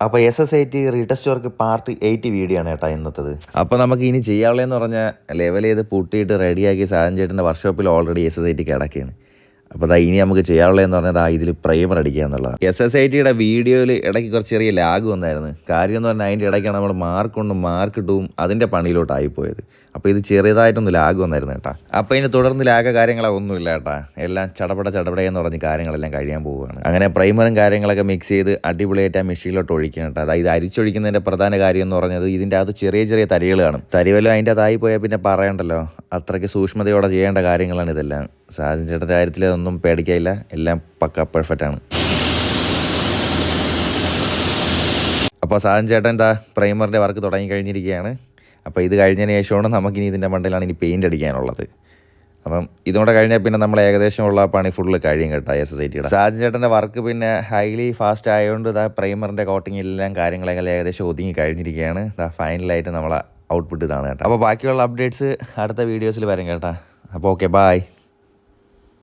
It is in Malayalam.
അപ്പോൾ SSIT retest work part 8 video ആണ് കേട്ടോ ഇന്നത്തത്. അപ്പോൾ നമുക്ക് ഇനി ചെയ്യാനുള്ളതെന്ന് പറഞ്ഞാൽ ലെവൽ ചെയ്ത് പൂട്ടിയിട്ട് റെഡിയാക്കി സാധനം ചേട്ടൻ്റെ വർക്ക്ഷോപ്പിൽ ഓൾറെഡി SSIT കിടക്കുകയാണ്. അപ്പോൾ ഇനി നമുക്ക് ചെയ്യാനുള്ളതെന്ന് പറഞ്ഞാൽ ഇതിൽ പ്രൈമർ അടിക്കുക എന്നുള്ളതാണ്. SSITയുടെ വീഡിയോയിൽ ഇടയ്ക്ക് കുറച്ച് ചെറിയ ലാഗ് വന്നായിരുന്നു. കാര്യം എന്ന് പറഞ്ഞാൽ അതിൻ്റെ ഇടയ്ക്കാണ് നമ്മൾ മാർക്കിട്ടും അതിൻ്റെ പണിയിലോട്ടായിപ്പോയത്. അപ്പോൾ ഇത് ചെറിയതായിട്ടൊന്ന് ലാഗ് വന്നായിരുന്നു കേട്ടോ. അപ്പോൾ ഇതിന് തുടർന്ന് ലാഗ് കാര്യങ്ങളോ ഒന്നുമില്ല കേട്ടോ. എല്ലാം ചടപടയെന്ന് പറഞ്ഞ് കാര്യങ്ങളെല്ലാം കഴിയാൻ പോവുകയാണ്. അങ്ങനെ പ്രൈമറും കാര്യങ്ങളൊക്കെ മിക്സ് ചെയ്ത് അടിപൊളിയായിട്ട് ആ മെഷീനിലോട്ട് ഒഴിക്കുക കേട്ടോ. അതായത് അരിച്ചൊഴിക്കുന്നതിൻ്റെ പ്രധാന കാര്യം എന്ന് പറഞ്ഞത് ഇതിൻ്റെ അകത്ത് ചെറിയ ചെറിയ തരികൾ കാണും. തരിവല്ലോ അതിൻ്റെ അകത്തായി പോയാൽ പിന്നെ പറയണ്ടല്ലോ. അത്രയ്ക്ക് സൂക്ഷ്മതയോടെ ചെയ്യേണ്ട കാര്യങ്ങളാണ് ഇതെല്ലാം. സാജൻ ചേട്ടൻ്റെ കാര്യത്തിൽ ഒന്നും പേടിക്കാനില്ല, എല്ലാം പക്ക പെർഫെക്റ്റ് ആണ്. അപ്പോൾ സാജൻ ചേട്ടൻ പ്രൈമറിൻ്റെ വർക്ക് തുടങ്ങി കഴിഞ്ഞിരിക്കുകയാണ്. അപ്പോൾ ഇത് കഴിഞ്ഞതിന് ശേഷമാണ് നമുക്കിനി ഇതിൻ്റെ മണ്ടയിലാണ് ഇനി പെയിൻ്റ് അടിക്കാനുള്ളത്. അപ്പം ഇതുകൊണ്ട് കഴിഞ്ഞാൽ പിന്നെ നമ്മൾ ഏകദേശം ഉള്ള പണി ഫുള്ള് കഴിയും കേട്ടോ SSITയുടെ. സാജൻ ചേട്ടൻ്റെ വർക്ക് പിന്നെ ഹൈലി ഫാസ്റ്റ് ആയതുകൊണ്ട് പ്രൈമറിൻ്റെ കോട്ടിങ് എല്ലാം കാര്യങ്ങളെല്ലാം ഏകദേശം ഒതുങ്ങി കഴിഞ്ഞിരിക്കുകയാണ്. ഫൈനലായിട്ട് നമ്മളെ ഔട്ട്പുട്ട് ഇതാണ് കേട്ടോ. അപ്പോൾ ബാക്കിയുള്ള അപ്ഡേറ്റ്സ് അടുത്ത വീഡിയോസിൽ വരും കേട്ടോ. അപ്പോൾ ഓക്കെ, ബൈ.